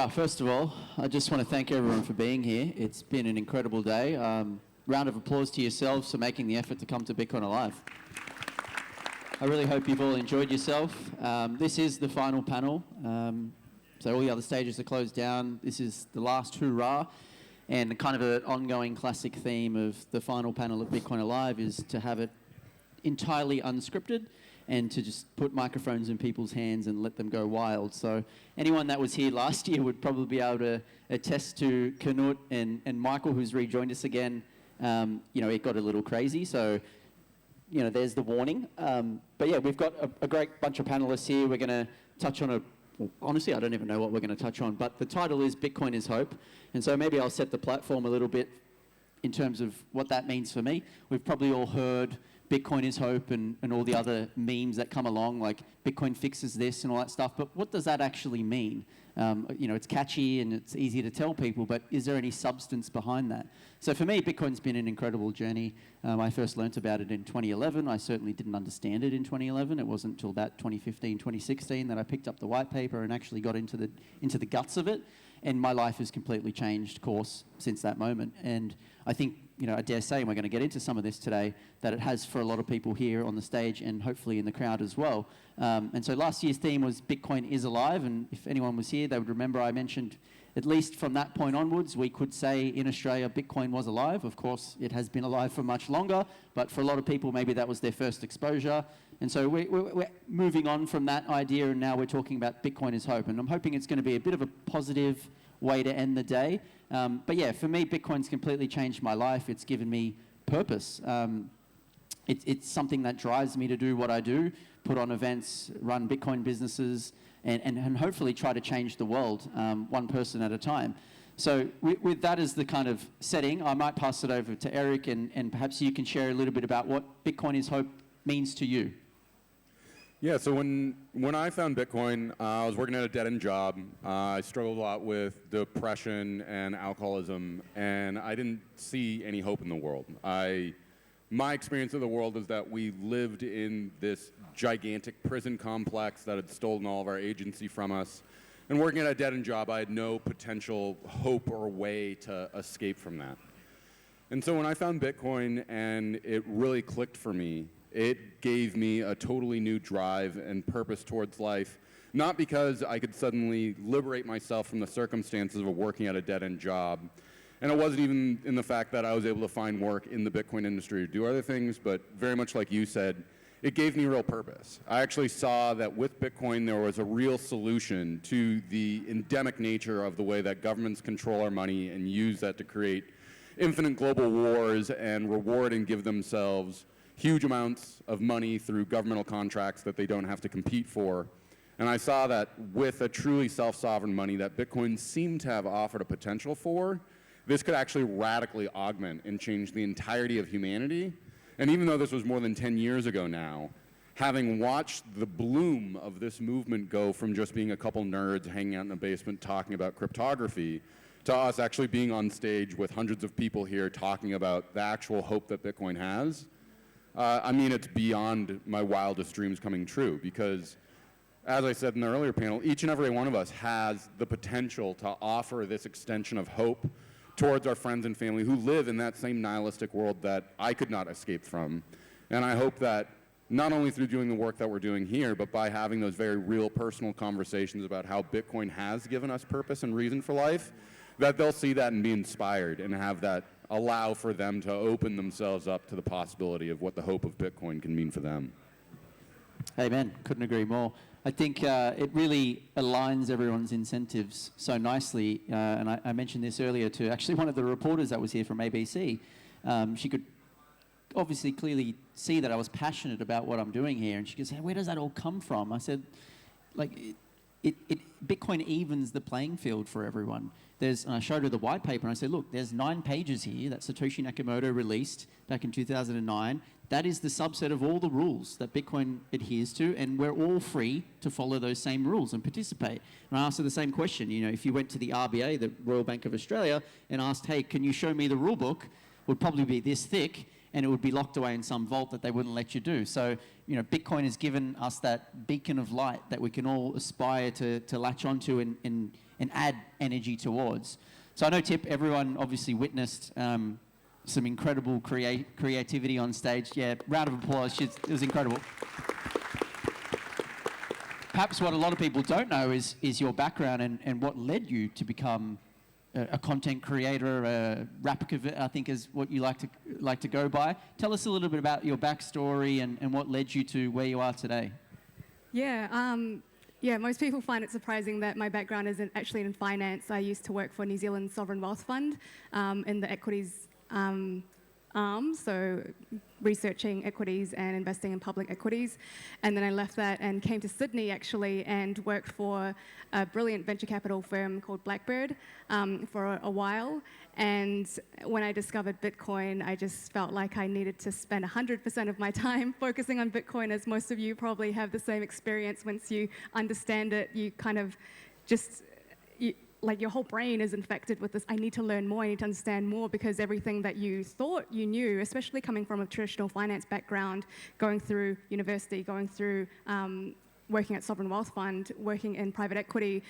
Well, first of all, I just want to thank everyone for being here. It's been an incredible day. Round of applause to yourselves for making the effort to come to Bitcoin Alive. I really hope you've all enjoyed yourself. This is the final panel. So all the other stages are closed down. This is the last hurrah. And kind of an ongoing classic theme of the final panel at Bitcoin Alive is to have it entirely unscripted and to just put microphones in people's hands and let them go wild. So anyone that was here last year would probably be able to attest to Knut and Michael, who's rejoined us again. It got a little crazy. So, there's the warning. But yeah, we've got a great bunch of panelists here. We're going to touch on honestly, I don't even know what we're going to touch on, but the title is Bitcoin is Hope. And so maybe I'll set the platform a little bit in terms of what that means for me. We've probably all heard Bitcoin is hope and all the other memes that come along, like Bitcoin fixes this and all that stuff. But what does that actually mean? It's catchy and it's easy to tell people, but is there any substance behind that? So for me, Bitcoin's been an incredible journey. I first learnt about it in 2011. I certainly didn't understand it in 2011. It wasn't until about 2015, 2016 that I picked up the white paper and actually got into the guts of it. And my life has completely changed course since that moment. And I think, I dare say, and we're going to get into some of this today, that it has for a lot of people here on the stage and hopefully in the crowd as well. And so last year's theme was Bitcoin is alive. And if anyone was here, they would remember I mentioned, at least from that point onwards, we could say in Australia, Bitcoin was alive. Of course, it has been alive for much longer, but for a lot of people, maybe that was their first exposure. And so we're moving on from that idea, and now we're talking about Bitcoin is hope. And I'm hoping it's going to be a bit of a positive way to end the day. But yeah, for me, Bitcoin's completely changed my life. It's given me purpose. It's something that drives me to do what I do, put on events, run Bitcoin businesses, and hopefully try to change the world one person at a time. So with that as the kind of setting, I might pass it over to Erik, and perhaps you can share a little bit about what Bitcoin is hope means to you. Yeah, so when I found Bitcoin, I was working at a dead-end job. I struggled a lot with depression and alcoholism, and I didn't see any hope in the world. My experience of the world is that we lived in this gigantic prison complex that had stolen all of our agency from us. And working at a dead-end job, I had no potential hope or way to escape from that. And so when I found Bitcoin and it really clicked for me, it gave me a totally new drive and purpose towards life, not because I could suddenly liberate myself from the circumstances of working at a dead-end job. And it wasn't even in the fact that I was able to find work in the Bitcoin industry to do other things, but very much like you said, it gave me real purpose. I actually saw that with Bitcoin there was a real solution to the endemic nature of the way that governments control our money and use that to create infinite global wars and reward and give themselves huge amounts of money through governmental contracts that they don't have to compete for. And I saw that with a truly self-sovereign money that Bitcoin seemed to have offered a potential for, this could actually radically augment and change the entirety of humanity. And even though this was more than 10 years ago now, having watched the bloom of this movement go from just being a couple nerds hanging out in a basement talking about cryptography to us actually being on stage with hundreds of people here talking about the actual hope that Bitcoin has, it's beyond my wildest dreams coming true, because as I said in the earlier panel, each and every one of us has the potential to offer this extension of hope towards our friends and family who live in that same nihilistic world that I could not escape from. And I hope that not only through doing the work that we're doing here, but by having those very real personal conversations about how Bitcoin has given us purpose and reason for life, that they'll see that and be inspired and have that allow for them to open themselves up to the possibility of what the hope of Bitcoin can mean for them. Amen. Couldn't agree more. I think it really aligns everyone's incentives so nicely. And I mentioned this earlier to actually one of the reporters that was here from ABC. She could obviously clearly see that I was passionate about what I'm doing here. And she goes, hey, where does that all come from? I said, Bitcoin evens the playing field for everyone. And I showed her the white paper and I said, look, there's 9 pages here that Satoshi Nakamoto released back in 2009. That is the subset of all the rules that Bitcoin adheres to, and we're all free to follow those same rules and participate. And I asked her the same question. If you went to the RBA, the Royal Bank of Australia, and asked, hey, can you show me the rule book, would probably be this thick, and it would be locked away in some vault that they wouldn't let you do. So, you know, Bitcoin has given us that beacon of light that we can all aspire to latch onto and add energy towards. So I know, Tip, everyone obviously witnessed some incredible creativity on stage. Yeah, round of applause. It was incredible. Perhaps what a lot of people don't know is your background and what led you to become a content creator, a rapper, I think is what you like to go by. Tell us a little bit about your backstory and what led you to where you are today. Yeah, most people find it surprising that my background isn't actually in finance. I used to work for New Zealand Sovereign Wealth Fund in the equities arm, so researching equities and investing in public equities. And then I left that and came to Sydney actually and worked for a brilliant venture capital firm called Blackbird for a while. And when I discovered Bitcoin, I just felt like I needed to spend 100% of my time focusing on Bitcoin, as most of you probably have the same experience. Once you understand it, you kind of just, like your whole brain is infected with this, I need to learn more, I need to understand more, because everything that you thought you knew, especially coming from a traditional finance background, going through university, going through working at Sovereign Wealth Fund, working in private equity,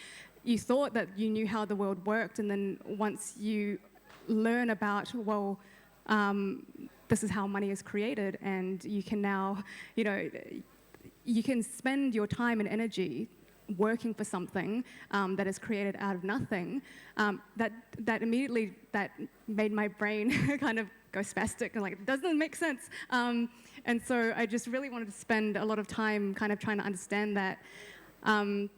you thought that you knew how the world worked, and then once you learn about, well, this is how money is created, and you can now, you know, you can spend your time and energy working for something that is created out of nothing, that immediately made my brain kind of go spastic and like, it doesn't make sense. And so I just really wanted to spend a lot of time kind of trying to understand that. And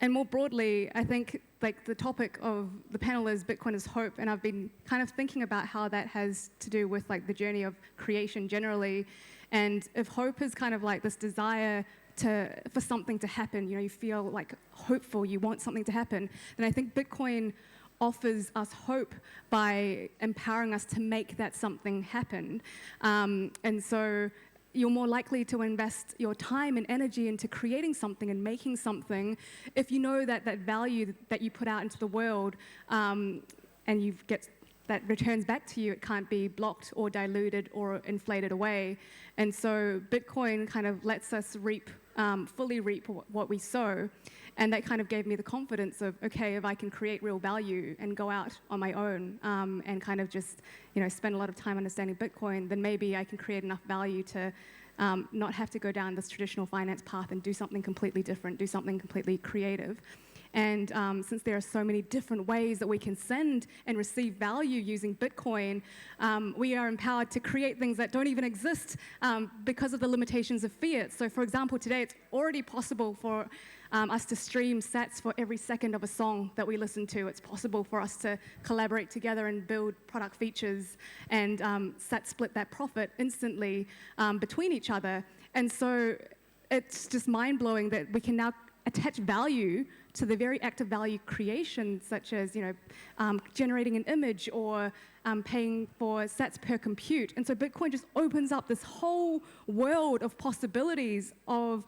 more broadly, I think like the topic of the panel is Bitcoin as hope, and I've been kind of thinking about how that has to do with like the journey of creation generally. And if hope is kind of like this desire for something to happen, you know, you feel like hopeful, you want something to happen, then I think Bitcoin offers us hope by empowering us to make that something happen. And so you're more likely to invest your time and energy into creating something and making something if you know that that value that you put out into the world and you get that returns back to you, it can't be blocked or diluted or inflated away. And so Bitcoin kind of lets us fully reap what we sow. And that kind of gave me the confidence of, okay, if I can create real value and go out on my own and kind of just, you know, spend a lot of time understanding Bitcoin, then maybe I can create enough value to not have to go down this traditional finance path and do something completely different, do something completely creative. And since there are so many different ways that we can send and receive value using Bitcoin, we are empowered to create things that don't even exist because of the limitations of fiat. So for example, today it's already possible for us to stream sats for every second of a song that we listen to. It's possible for us to collaborate together and build product features and sat split that profit instantly between each other. And so it's just mind-blowing that we can now attach value to the very act of value creation, such as, you know, generating an image or paying for sats per compute. And so Bitcoin just opens up this whole world of possibilities of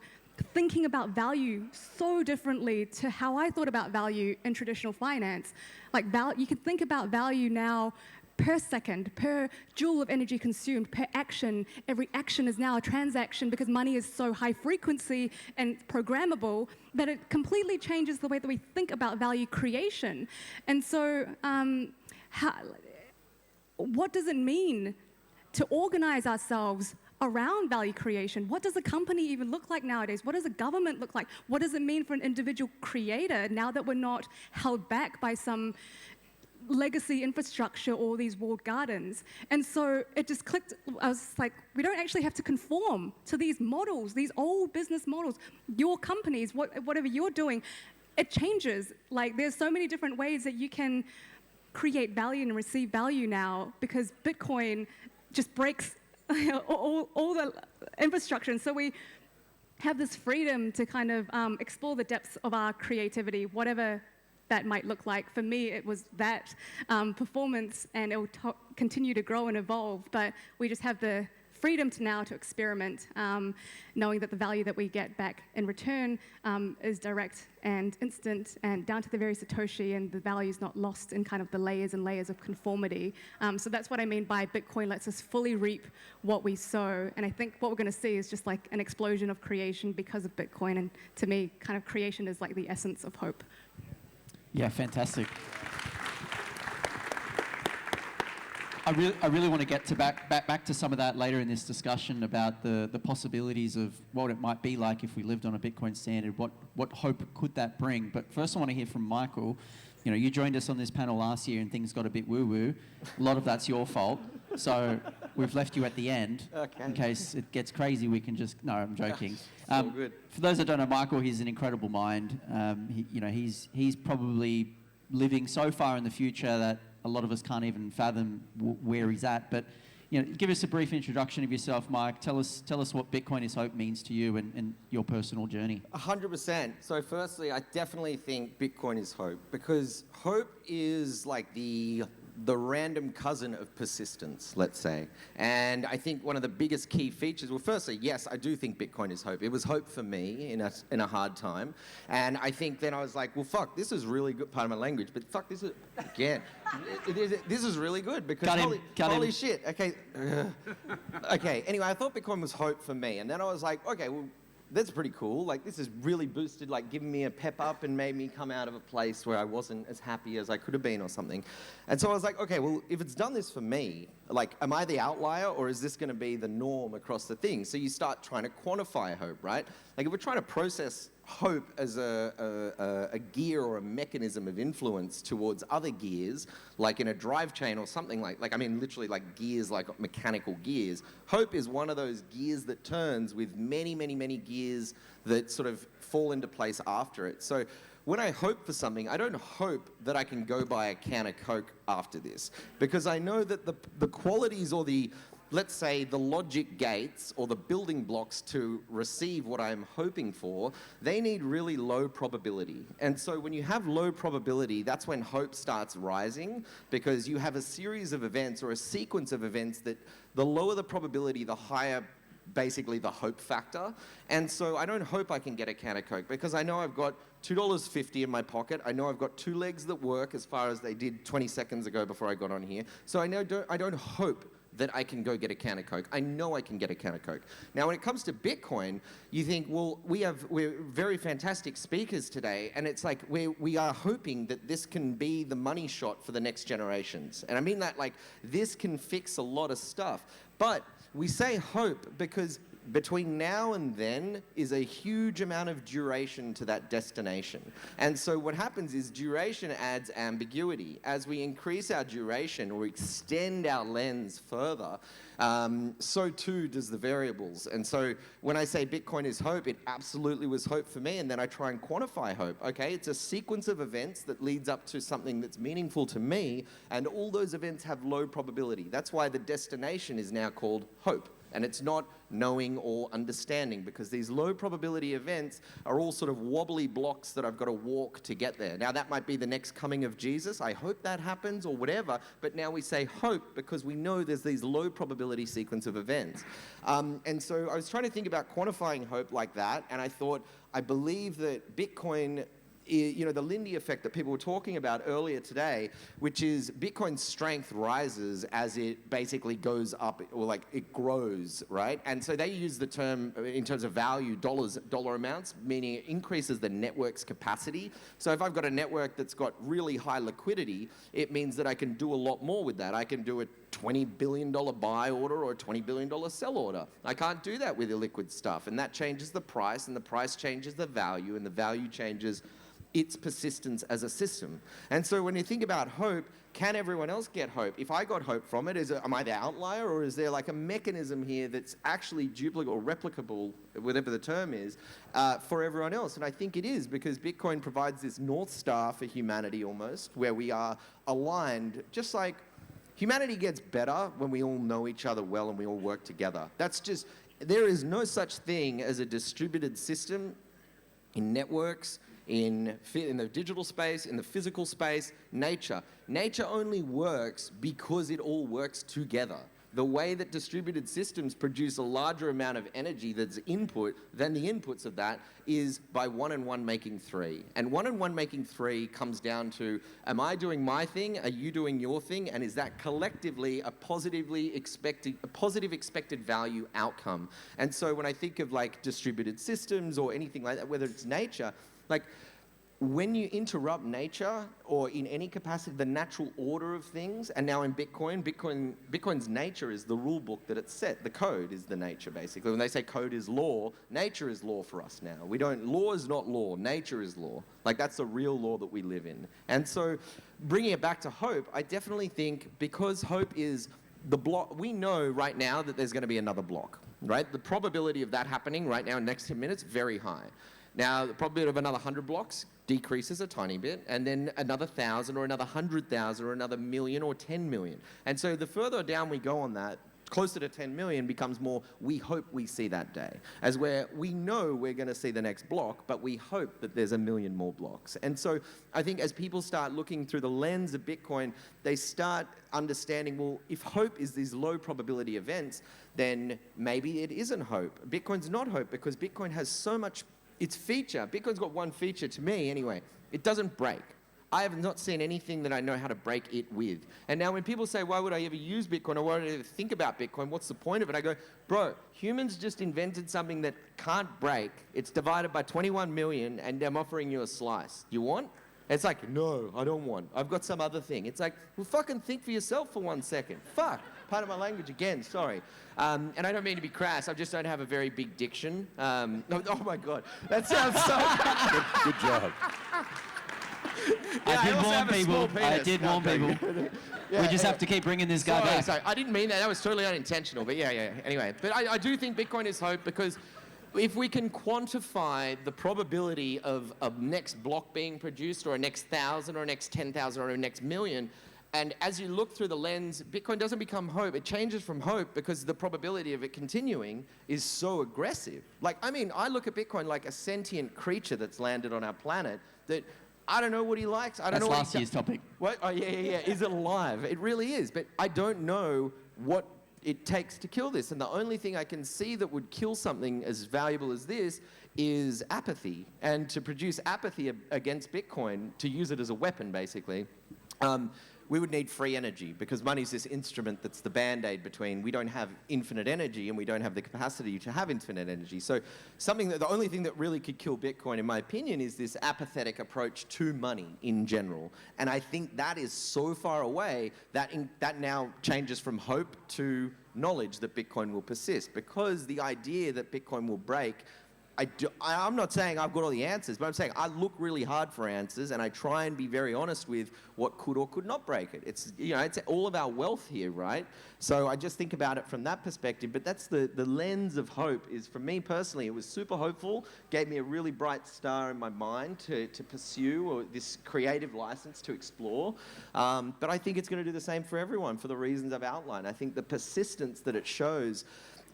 thinking about value so differently to how I thought about value in traditional finance. Like you can think about value now per second, per joule of energy consumed, per action. Every action is now a transaction because money is so high frequency and programmable that it completely changes the way that we think about value creation. And so what does it mean to organize ourselves around value creation? What does a company even look like nowadays? What does a government look like? What does it mean for an individual creator now that we're not held back by some legacy infrastructure or these walled gardens? And so it just clicked. I was like, we don't actually have to conform to these models, these old business models. Your companies, whatever you're doing, it changes. Like there's so many different ways that you can create value and receive value now because Bitcoin just breaks all the infrastructure. And so we have this freedom to kind of explore the depths of our creativity, whatever that might look like. For me, it was that performance, and it will continue to grow and evolve, but we just have the freedom to now to experiment, knowing that the value that we get back in return is direct and instant and down to the very Satoshi, and the value is not lost in kind of the layers and layers of conformity. So that's what I mean by Bitcoin lets us fully reap what we sow. And I think what we're going to see is just like an explosion of creation because of Bitcoin. And to me, kind of creation is like the essence of hope. Yeah, fantastic. I really want to get to back to some of that later in this discussion about the possibilities of what it might be like if we lived on a Bitcoin standard. What hope could that bring? But first I want to hear from Michael. You know, you joined us on this panel last year and things got a bit woo-woo. A lot of that's your fault. So we've left you at the end. Okay. In case it gets crazy, we can just... No, I'm joking. All good. For those that don't know Michael, he's an incredible mind. He's probably living so far in the future that a lot of us can't even fathom where he's at. But give us a brief introduction of yourself, Mike. Tell us what Bitcoin is Hope means to you and your personal journey. 100%. So firstly, I definitely think Bitcoin is hope, because hope is like the random cousin of persistence, let's say. And I think one of the biggest key features, well, firstly, yes, I do think Bitcoin is hope. It was hope for me in a hard time. And I think then I was like, well, fuck, this is really good, part of my language, but fuck, this is, again, this is really good because holy shit. Okay. Okay, anyway, I thought Bitcoin was hope for me. And then I was like, okay, well, that's pretty cool. Like, this is really boosted, like giving me a pep up and made me come out of a place where I wasn't as happy as I could have been or something. And so I was like, okay, well, if it's done this for me, like, am I the outlier or is this going to be the norm across the thing? So you start trying to quantify hope, right? Like, if we're trying to process hope as a gear or a mechanism of influence towards other gears, like in a drive chain or something like I mean, literally like gears, like mechanical gears. Hope is one of those gears that turns with many, many, many gears that sort of fall into place after it. So when I hope for something, I don't hope that I can go buy a can of Coke after this, because I know that the qualities or let's say the logic gates or the building blocks to receive what I'm hoping for, they need really low probability. And so when you have low probability, that's when hope starts rising, because you have a series of events or a sequence of events that the lower the probability, the higher basically the hope factor. And so I don't hope I can get a can of Coke, because I know I've got $2.50 in my pocket. I know I've got two legs that work as far as they did 20 seconds ago before I got on here. So I don't hope that I can go get a can of Coke. I know I can get a can of Coke. Now, when it comes to Bitcoin, you think, well, we're very fantastic speakers today, and it's like we are hoping that this can be the money shot for the next generations. And I mean that like this can fix a lot of stuff. But we say hope because between now and then is a huge amount of duration to that destination. And so what happens is duration adds ambiguity. As we increase our duration or extend our lens further, so too does the variables. And so when I say Bitcoin is hope, it absolutely was hope for me. And then I try and quantify hope. Okay, it's a sequence of events that leads up to something that's meaningful to me. And all those events have low probability. That's why the destination is now called hope. And it's not knowing or understanding, because these low probability events are all sort of wobbly blocks that I've got to walk to get there. Now, that might be the next coming of Jesus. I hope that happens or whatever. But now we say hope because we know there's these low probability sequence of events. And so I was trying to think about quantifying hope like that. And I thought, I believe that Bitcoin, the Lindy effect that people were talking about earlier today, which is Bitcoin's strength rises as it basically goes up, or like it grows, right? And so they use the term in terms of value, dollar amounts, meaning it increases the network's capacity. So if I've got a network that's got really high liquidity, it means that I can do a lot more with that. I can do a $20 billion buy order or a $20 billion sell order. I can't do that with illiquid stuff. And that changes the price, and the price changes the value, and the value changes its persistence as a system. And so when you think about hope, can everyone else get hope? If I got hope from it, am I the outlier, or is there like a mechanism here that's actually duplicable or replicable, whatever the term is, for everyone else? And I think it is, because Bitcoin provides this North Star for humanity almost, where we are aligned, just like humanity gets better when we all know each other well and we all work together. There is no such thing as a distributed system in networks, in the digital space, in the physical space, nature. Nature only works because it all works together. the way that distributed systems produce a larger amount of energy that's input than the inputs of that is by 1 and 1 making 3. And 1 and 1 making 3 comes down to, am I doing my thing? Are you doing your thing? And is that collectively a positive expected value outcome? And so when I think of like distributed systems or anything like that, whether it's nature, like when you interrupt nature or in any capacity, the natural order of things, and now in Bitcoin's nature is the rule book that it's set. The code is the nature, basically. When they say code is law, nature is law for us now. Law is not law, nature is law. Like that's the real law that we live in. And so bringing it back to hope, I definitely think because hope is the block, we know right now that there's going to be another block, right? The probability of that happening right now in the next 10 minutes, very high. Now, the probability of another 100 blocks decreases a tiny bit, and then another 1,000 or another 100,000 or another million or 10 million. And so the further down we go on that, closer to 10 million becomes more, we hope we see that day. As where we know we're going to see the next block, but we hope that there's a million more blocks. And so I think as people start looking through the lens of Bitcoin, they start understanding, well, if hope is these low probability events, then maybe it isn't hope. Bitcoin's not hope because Bitcoin has so much. Its feature, Bitcoin's got one feature to me anyway, it doesn't break. I have not seen anything that I know how to break it with. And now when people say, why would I ever use Bitcoin or why would I ever think about Bitcoin, what's the point of it? I go, bro, humans just invented something that can't break. It's divided by 21 million and I'm offering you a slice. You want? It's like, no, I don't want. I've got some other thing. It's like, well, fucking think for yourself for 1 second. Fuck. Pardon my language again, sorry. And I don't mean to be crass, I just don't have a very big diction. Oh my God, that sounds so Good job. I did warn people. We just have to keep bringing this guy back. Sorry, I didn't mean that. That was totally unintentional. But yeah. Anyway, but I do think Bitcoin is hope because if we can quantify the probability of a next block being produced or a next 1,000 or a next 10,000 or a next million, and as you look through the lens, Bitcoin doesn't become hope. It changes from hope because the probability of it continuing is so aggressive. Like, I mean, I look at Bitcoin like a sentient creature that's landed on our planet that I don't know what he likes. I don't know what last year's topic. What? Oh, yeah. Is it alive? It really is. But I don't know what it takes to kill this. And the only thing I can see that would kill something as valuable as this is apathy. And to produce apathy against Bitcoin, to use it as a weapon, basically, we would need free energy because money's this instrument that's the band-aid between we don't have infinite energy and we don't have the capacity to have infinite energy. So the only thing that really could kill Bitcoin, in my opinion, is this apathetic approach to money in general. And I think that is so far away that that now changes from hope to knowledge that Bitcoin will persist because the idea that Bitcoin will break, I'm not saying I've got all the answers, but I'm saying I look really hard for answers and I try and be very honest with what could or could not break it. It's all of our wealth here, right? So I just think about it from that perspective, but that's the lens of hope is, for me personally, it was super hopeful, gave me a really bright star in my mind to pursue or this creative license to explore. But I think it's going to do the same for everyone for the reasons I've outlined. I think the persistence that it shows,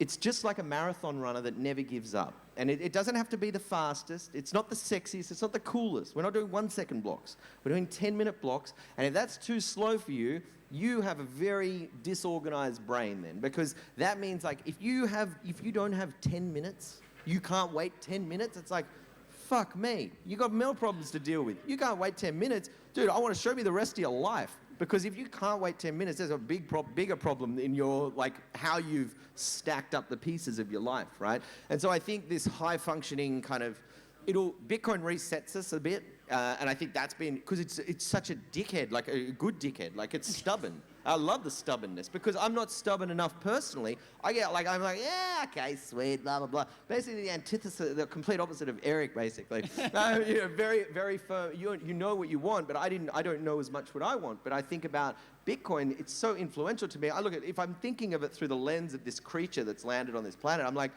it's just like a marathon runner that never gives up. And it doesn't have to be the fastest. It's not the sexiest. It's not the coolest. We're not doing 1 second blocks. We're doing 10-minute blocks. And if that's too slow for you, you have a very disorganized brain then. Because that means like if you don't have 10 minutes, you can't wait 10 minutes. It's like, fuck me. You got more problems to deal with. You can't wait 10 minutes. Dude, I want to show me the rest of your life. Because if you can't wait 10 minutes, there's a bigger problem in your, like, how you've stacked up the pieces of your life, right? And so I think this high-functioning kind of, Bitcoin resets us a bit, and I think that's been, because it's such a dickhead, like a good dickhead, like it's stubborn. I love the stubbornness, because I'm not stubborn enough personally. I'm like, yeah, okay, sweet, blah, blah, blah. Basically the antithesis, the complete opposite of Erik, basically. Very, very firm. You know what you want, but I don't know as much what I want. But I think about Bitcoin, it's so influential to me. I look at, if I'm thinking of it through the lens of this creature that's landed on this planet, I'm like,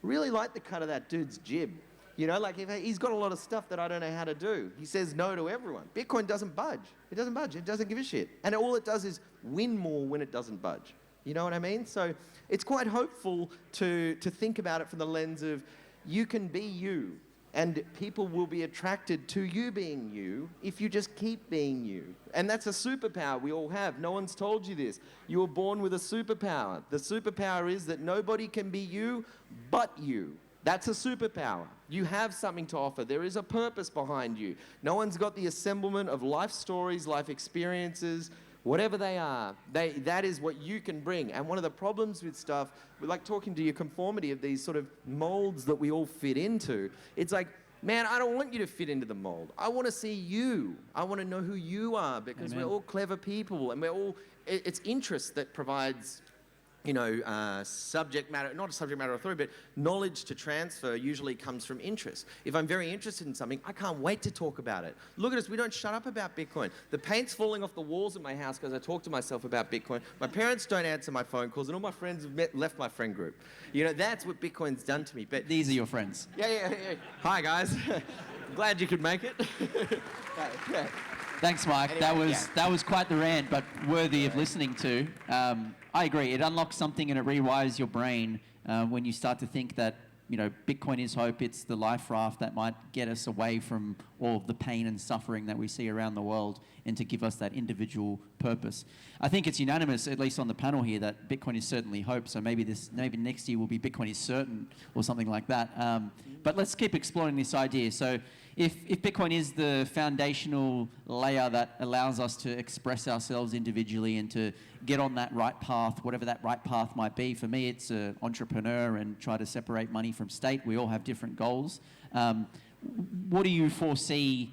really like the cut of that dude's jib. You know, like he's got a lot of stuff that I don't know how to do. He says no to everyone. Bitcoin doesn't budge. It doesn't budge. It doesn't give a shit. And all it does is win more when it doesn't budge. You know what I mean? So it's quite hopeful to think about it from the lens of you can be you. And people will be attracted to you being you if you just keep being you. And that's a superpower we all have. No one's told you this. You were born with a superpower. The superpower is that nobody can be you but you. That's a superpower. You have something to offer. There is a purpose behind you. No one's got the assemblement of life stories, life experiences, whatever they are. That is what you can bring. And one of the problems with stuff, like talking to your conformity of these sort of molds that we all fit into, it's like, man, I don't want you to fit into the mold. I want to see you. I want to know who you are, because Amen. we're all clever people, and it's interest that provides, subject matter, not subject matter authority, but knowledge to transfer usually comes from interest. If I'm very interested in something, I can't wait to talk about it. Look at us, we don't shut up about Bitcoin. The paint's falling off the walls of my house because I talk to myself about Bitcoin. My parents don't answer my phone calls, and all my friends have left my friend group. That's what Bitcoin's done to me. But These are your friends. yeah. Hi, guys. Glad you could make it. Yeah. Thanks, Mike. Anyway, that was quite the rant, but worthy of listening to. I agree. It unlocks something and it rewires your brain when you start to think that Bitcoin is hope. It's the life raft that might get us away from all of the pain and suffering that we see around the world, and to give us that individual purpose. I think it's unanimous, at least on the panel here, that Bitcoin is certainly hope. So maybe next year will be Bitcoin is certain or something like that. But let's keep exploring this idea. So if Bitcoin is the foundational layer that allows us to express ourselves individually and to get on that right path, whatever that right path might be. For me, it's an entrepreneur and try to separate money from state. We all have different goals. What do you foresee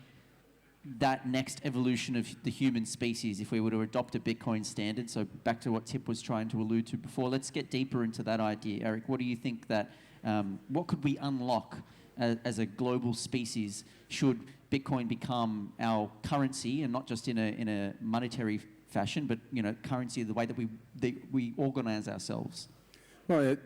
that next evolution of the human species if we were to adopt a Bitcoin standard? So back to what Tip was trying to allude to before, let's get deeper into that idea. Erik, what do you think that, what could we unlock as a global species should Bitcoin become our currency, and not just in a monetary fashion, but currency, the way that we organize ourselves? Well,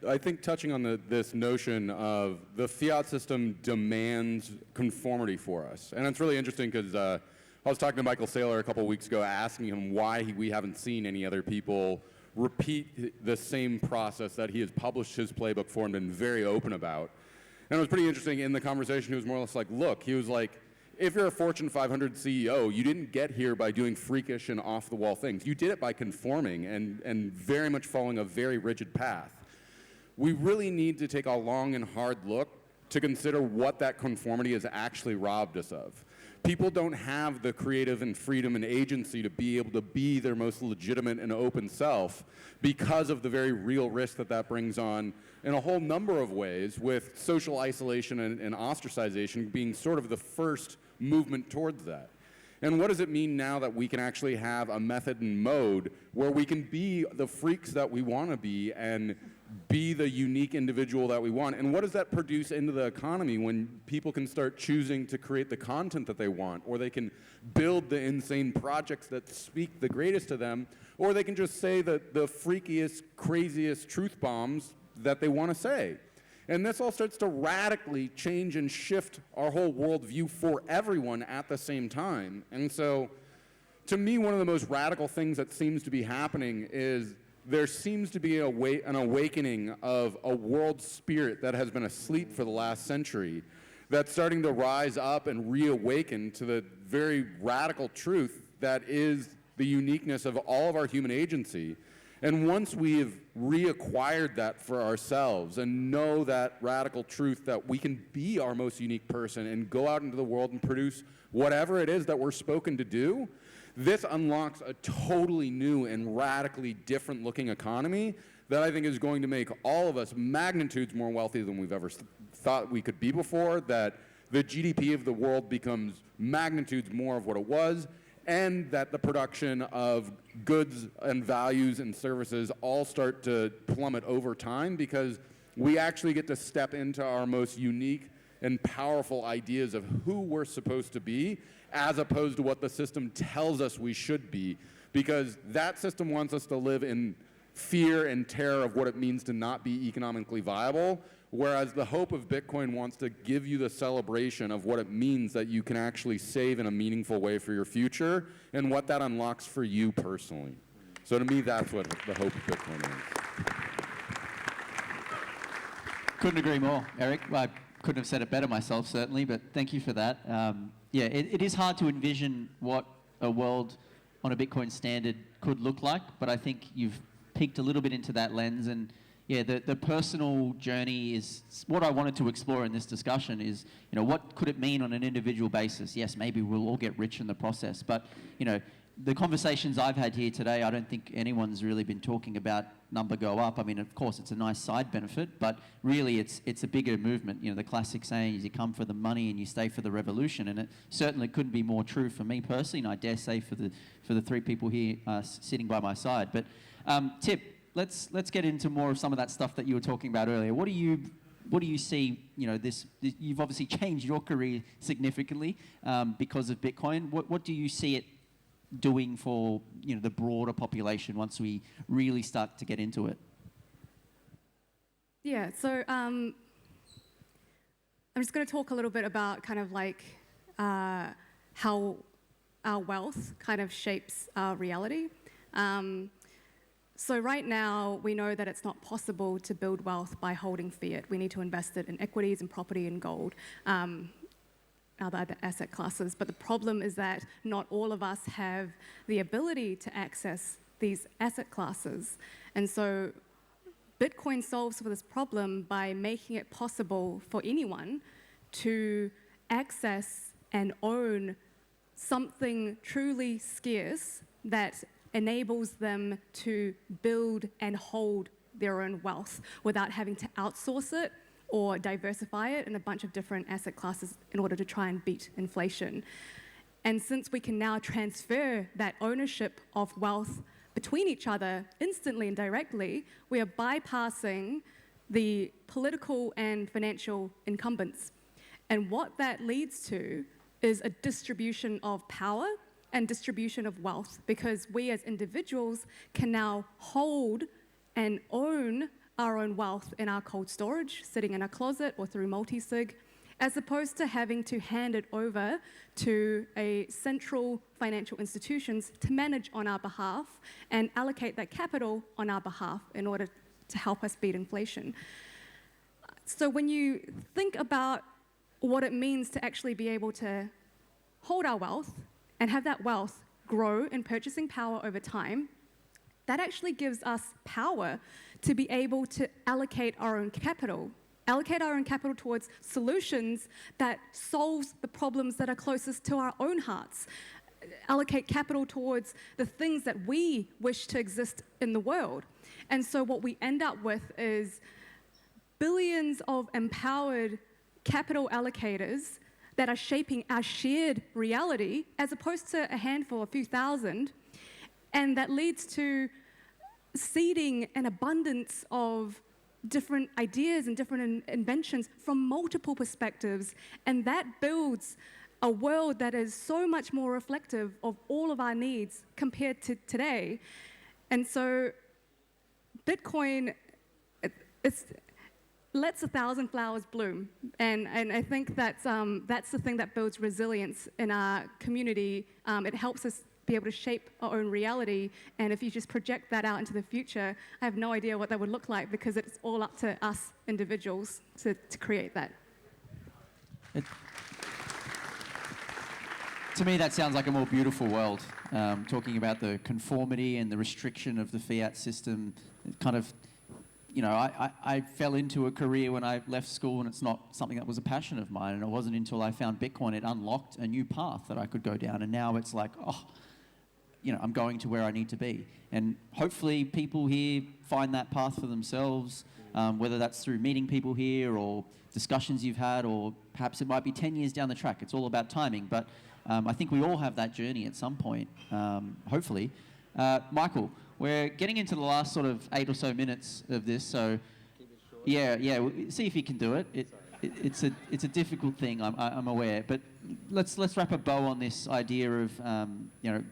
I think touching on this notion of the fiat system demands conformity for us. And it's really interesting because I was talking to Michael Saylor a couple of weeks ago, asking him why we haven't seen any other people repeat the same process that he has published his playbook for and been very open about. And it was pretty interesting in the conversation. He was more or less like, look, he was like, if you're a Fortune 500 CEO, you didn't get here by doing freakish and off-the-wall things. You did it by conforming and very much following a very rigid path. We really need to take a long and hard look to consider what that conformity has actually robbed us of. People don't have the creative and freedom and agency to be able to be their most legitimate and open self because of the very real risk that brings on in a whole number of ways, with social isolation and ostracization being sort of the first movement towards that. And what does it mean now that we can actually have a method and mode where we can be the freaks that we want to be and be the unique individual that we want? And what does that produce into the economy when people can start choosing to create the content that they want, or they can build the insane projects that speak the greatest to them, or they can just say the freakiest, craziest truth bombs that they want to say? And this all starts to radically change and shift our whole worldview for everyone at the same time. And so, to me, one of the most radical things that seems to be happening is there seems to be an awakening of a world spirit that has been asleep for the last century, that's starting to rise up and reawaken to the very radical truth that is the uniqueness of all of our human agency. And once we've reacquired that for ourselves and know that radical truth that we can be our most unique person and go out into the world and produce whatever it is that we're spoken to do, this unlocks a totally new and radically different looking economy that I think is going to make all of us magnitudes more wealthy than we've ever thought we could be before, that the GDP of the world becomes magnitudes more of what it was, and that the production of goods and values and services all start to plummet over time, because we actually get to step into our most unique and powerful ideas of who we're supposed to be, as opposed to what the system tells us we should be, because that system wants us to live in fear and terror of what it means to not be economically viable, whereas the hope of Bitcoin wants to give you the celebration of what it means that you can actually save in a meaningful way for your future and what that unlocks for you personally. So to me, that's what the hope of Bitcoin is. Couldn't agree more, Erik. I couldn't have said it better myself, certainly, but thank you for that. Yeah, it is hard to envision what a world on a Bitcoin standard could look like, but I think you've peeked a little bit into that lens. And yeah, the personal journey is what I wanted to explore in this discussion is, what could it mean on an individual basis? Yes, maybe we'll all get rich in the process, but, the conversations I've had here today, I don't think anyone's really been talking about number go up. I mean, of course, it's a nice side benefit, but really it's a bigger movement. The classic saying is you come for the money and you stay for the revolution, and it certainly couldn't be more true for me personally, and I dare say for the three people here sitting by my side. But Tip, let's get into more of some of that stuff that you were talking about earlier. What do you see, this you've obviously changed your career significantly because of Bitcoin. What do you see it doing for the broader population once we really start to get into it? Yeah, so I'm just going to talk a little bit about kind of like how our wealth kind of shapes our reality. So right now, we know that it's not possible to build wealth by holding fiat. We need to invest it in equities and property and gold, other asset classes. But the problem is that not all of us have the ability to access these asset classes. And so Bitcoin solves for this problem by making it possible for anyone to access and own something truly scarce that enables them to build and hold their own wealth without having to outsource it or diversify it in a bunch of different asset classes in order to try and beat inflation. And since we can now transfer that ownership of wealth between each other instantly and directly, we are bypassing the political and financial incumbents. And what that leads to is a distribution of power and distribution of wealth, because we as individuals can now hold and own our own wealth in our cold storage, sitting in a closet or through multi-sig, as opposed to having to hand it over to a central financial institutions to manage on our behalf and allocate that capital on our behalf in order to help us beat inflation. So when you think about what it means to actually be able to hold our wealth and have that wealth grow in purchasing power over time, that actually gives us power to be able to allocate our own capital towards solutions that solves the problems that are closest to our own hearts, allocate capital towards the things that we wish to exist in the world. And so what we end up with is billions of empowered capital allocators that are shaping our shared reality, as opposed to a handful, a few thousand. And that leads to seeding an abundance of different ideas and different inventions from multiple perspectives. And that builds a world that is so much more reflective of all of our needs compared to today. And so Bitcoin, it's lets 1,000 flowers bloom. And I think that's the thing that builds resilience in our community. It helps us be able to shape our own reality. And if you just project that out into the future, I have no idea what that would look like, because it's all up to us individuals to create that. To me, that sounds like a more beautiful world, talking about the conformity and the restriction of the fiat system. Kind of, I fell into a career when I left school, and it's not something that was a passion of mine. And it wasn't until I found Bitcoin, it unlocked a new path that I could go down. And now it's like, I'm going to where I need to be. And hopefully people here find that path for themselves, whether that's through meeting people here or discussions you've had, or perhaps it might be 10 years down the track. It's all about timing. But I think we all have that journey at some point, hopefully. Michael, we're getting into the last sort of 8 or so minutes of this, so yeah, see if you can do it. It's a difficult thing, I'm aware, but let's wrap a bow on this idea of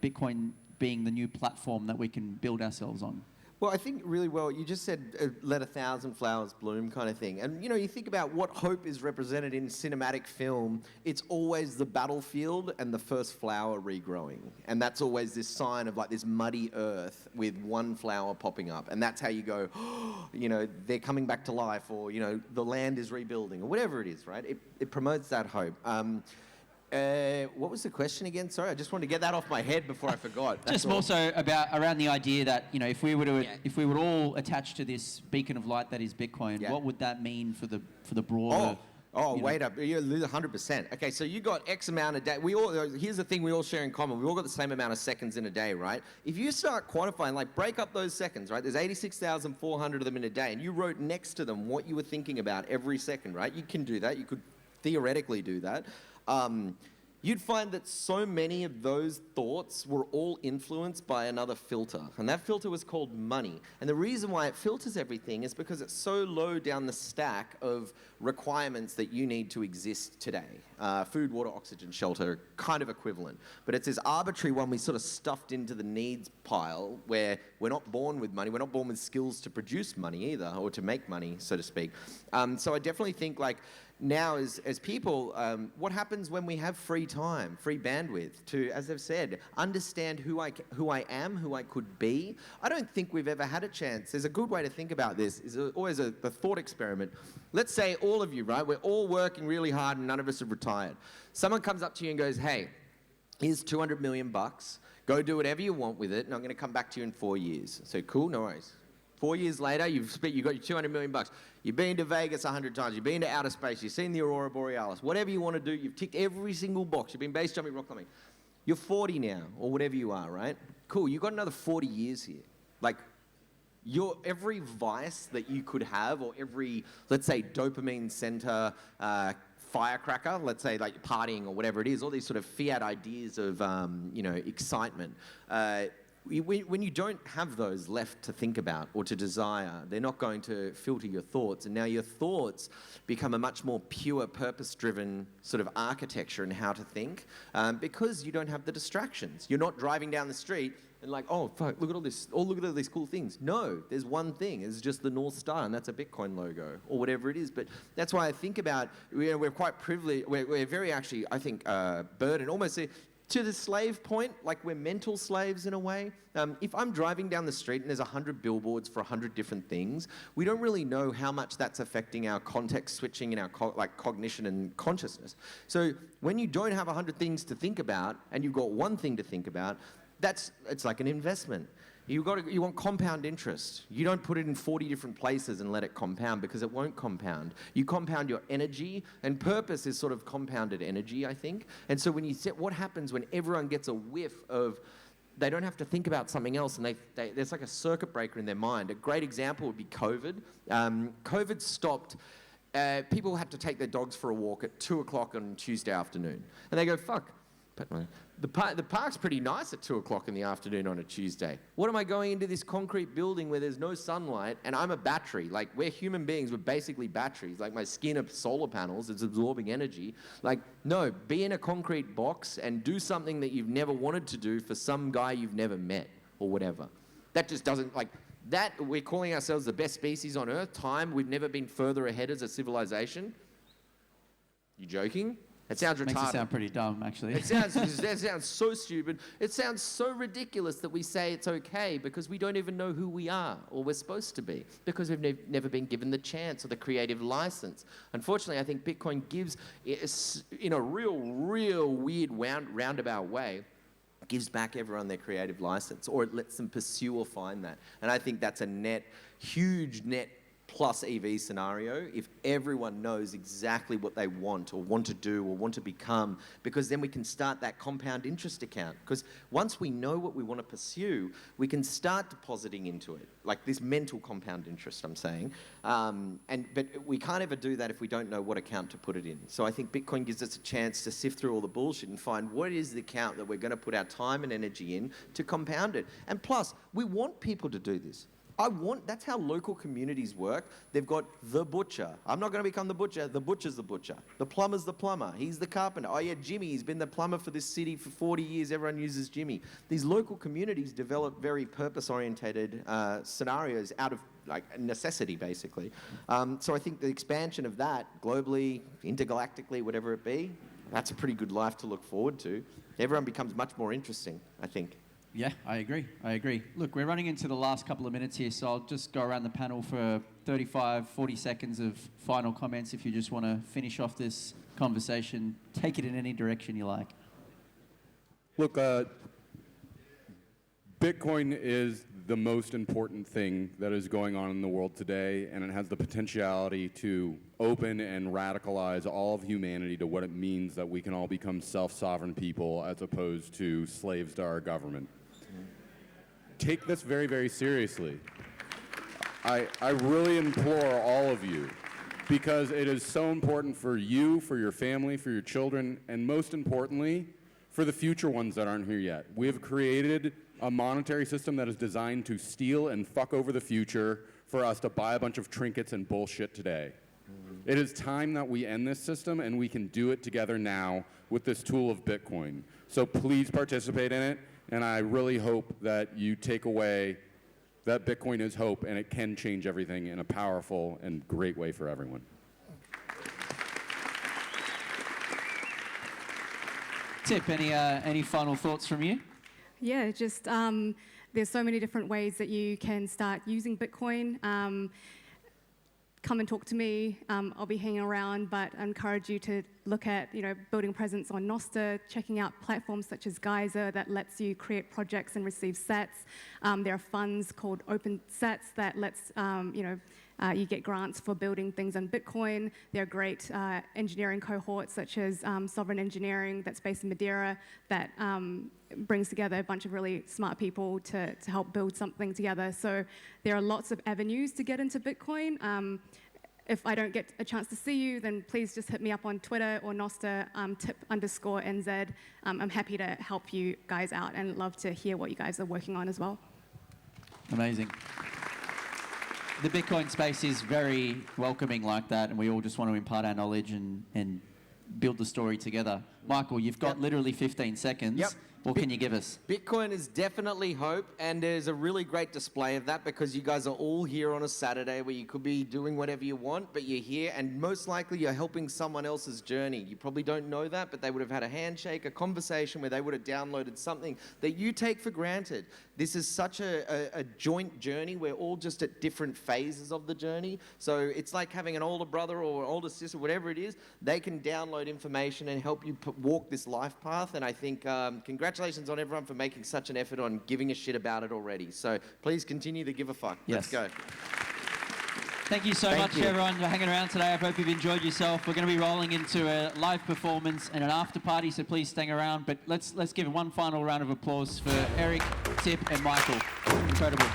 Bitcoin being the new platform that we can build ourselves on. Well, I think really well, you just said let 1,000 flowers bloom kind of thing. And, you know, you think about what hope is represented in cinematic film, it's always the battlefield and the first flower regrowing. And that's always this sign of like this muddy earth with one flower popping up. And that's how you go, oh, you know, they're coming back to life, or, you know, the land is rebuilding, or whatever it is, right? It promotes that hope. What was the question again? Sorry, I just wanted to get that off my head before I forgot. Just more so around the idea that, you know, if we were all attached to this beacon of light that is Bitcoin, what would that mean for the broader? Wait up. You're 100%. Okay, so you got X amount a day. Here's the thing we all share in common. We all got the same amount of seconds in a day, right? If you start quantifying, like break up those seconds, right? There's 86,400 of them in a day, and you wrote next to them what you were thinking about every second, right? You can do that. You could theoretically do that. You'd find that so many of those thoughts were all influenced by another filter. And that filter was called money. And the reason why it filters everything is because it's so low down the stack of requirements that you need to exist today. Food, water, oxygen, shelter, kind of equivalent. But it's this arbitrary one we sort of stuffed into the needs pile where we're not born with money. We're not born with skills to produce money either, or to make money, so to speak. So I definitely think like, now, as people, what happens when we have free time, free bandwidth to, as I've said, understand who I am, who I could be? I don't think we've ever had a chance. There's a good way to think about this. Is always the thought experiment. Let's say all of you, right? We're all working really hard and none of us have retired. Someone comes up to you and goes, hey, here's 200 million bucks. Go do whatever you want with it, and I'm going to come back to you in 4 years. So cool, no worries. 4 years later, you've got your 200 million bucks. You've been to Vegas 100 times. You've been to outer space. You've seen the Aurora Borealis. Whatever you want to do, you've ticked every single box. You've been base jumping, rock climbing. You're 40 now, or whatever you are, right? Cool. You've got another 40 years here. Like, every vice that you could have, or every, let's say, dopamine center, firecracker, let's say like partying or whatever it is, all these sort of fiat ideas of, excitement. When you don't have those left to think about or to desire, they're not going to filter your thoughts. And now your thoughts become a much more pure, purpose-driven sort of architecture in how to think, because you don't have the distractions. You're not driving down the street and like, oh, fuck, look at all this. Oh, look at all these cool things. No, there's one thing. It's just the North Star, and that's a Bitcoin logo or whatever it is. But that's why I think about, we're quite privileged. We're very actually, I think, burdened, almost to the slave point, like we're mental slaves in a way. If I'm driving down the street and there's 100 billboards for 100 different things, we don't really know how much that's affecting our context switching and our cognition and consciousness. So when you don't have 100 things to think about and you've got one thing to think about, it's like an investment. You want compound interest. You don't put it in 40 different places and let it compound, because it won't compound. You compound your energy, and purpose is sort of compounded energy, I think. And so when you set, what happens when everyone gets a whiff of, they don't have to think about something else, and there's like a circuit breaker in their mind. A great example would be COVID. COVID stopped. People had to take their dogs for a walk at 2 o'clock on Tuesday afternoon. And they go, fuck, the park's pretty nice at 2 o'clock in the afternoon on a Tuesday. What am I going into this concrete building where there's no sunlight and I'm a battery? Like, we're human beings, we're basically batteries. Like, my skin are solar panels, it's absorbing energy. Like, no, be in a concrete box and do something that you've never wanted to do for some guy you've never met or whatever. That just doesn't, like, that, we're calling ourselves the best species on Earth. We've never been further ahead as a civilization. You joking? It sounds retarded. Makes it sound pretty dumb, actually. It sounds so stupid. It sounds so ridiculous that we say it's okay, because we don't even know who we are or we're supposed to be, because we've never been given the chance or the creative license. Unfortunately, I think Bitcoin gives, in a real weird roundabout way, gives back everyone their creative license, or it lets them pursue or find that. And I think that's a huge net plus EV scenario if everyone knows exactly what they want or want to do or want to become, because then we can start that compound interest account. Because once we know what we want to pursue, we can start depositing into it, like this mental compound interest, I'm saying. But we can't ever do that if we don't know what account to put it in. So I think Bitcoin gives us a chance to sift through all the bullshit and find what is the account that we're going to put our time and energy in to compound it. And plus, we want people to do this. That's how local communities work. They've got the butcher. I'm not going to become the butcher's the butcher. The plumber's the plumber. He's the carpenter. Oh yeah, Jimmy, he's been the plumber for this city for 40 years. Everyone uses Jimmy. These local communities develop very purpose-orientated scenarios out of like necessity, basically. So I think the expansion of that globally, intergalactically, whatever it be, that's a pretty good life to look forward to. Everyone becomes much more interesting, I think. Yeah, I agree. Look, we're running into the last couple of minutes here, so I'll just go around the panel for 35, 40 seconds of final comments if you just want to finish off this conversation. Take it in any direction you like. Look, Bitcoin is the most important thing that is going on in the world today, and it has the potentiality to open and radicalize all of humanity to what it means that we can all become self-sovereign people as opposed to slaves to our government. Take this very, very seriously. I really implore all of you, because it is so important for you, for your family, for your children, and most importantly, for the future ones that aren't here yet. We have created a monetary system that is designed to steal and fuck over the future for us to buy a bunch of trinkets and bullshit today. It is time that we end this system, and we can do it together now with this tool of Bitcoin. So please participate in it, and I really hope that you take away that Bitcoin is hope, and it can change everything in a powerful and great way for everyone. Tip, any final thoughts from you? Yeah, just there's so many different ways that you can start using Bitcoin. Come and talk to me. I'll be hanging around, but I encourage you to look at, building a presence on Nostr, checking out platforms such as Geyser that lets you create projects and receive sats. There are funds called Open Sats that lets, you get grants for building things on Bitcoin. There are great engineering cohorts such as Sovereign Engineering that's based in Madeira that brings together a bunch of really smart people to help build something together. So there are lots of avenues to get into Bitcoin. If I don't get a chance to see you, then please just hit me up on Twitter or Nostr, tip_NZ. I'm happy to help you guys out and love to hear what you guys are working on as well. Amazing. The Bitcoin space is very welcoming like that, and we all just want to impart our knowledge and build the story together. Michael, you've got literally 15 seconds. Yep. What can you give us? Bitcoin is definitely hope, and there's a really great display of that because you guys are all here on a Saturday where you could be doing whatever you want, but you're here, and most likely you're helping someone else's journey. You probably don't know that, but they would have had a handshake, a conversation where they would have downloaded something that you take for granted. This is such a joint journey. We're all just at different phases of the journey. So it's like having an older brother or an older sister, whatever it is, they can download information and help you walk this life path. And I think congratulations on everyone for making such an effort on giving a shit about it already. So please continue to give a fuck. Yes. Let's go. Thank you so much, everyone, for hanging around today. I hope you've enjoyed yourself. We're going to be rolling into a live performance and an after party, so please stay around. But let's give one final round of applause for Erik, Tip, and Michael. Incredible.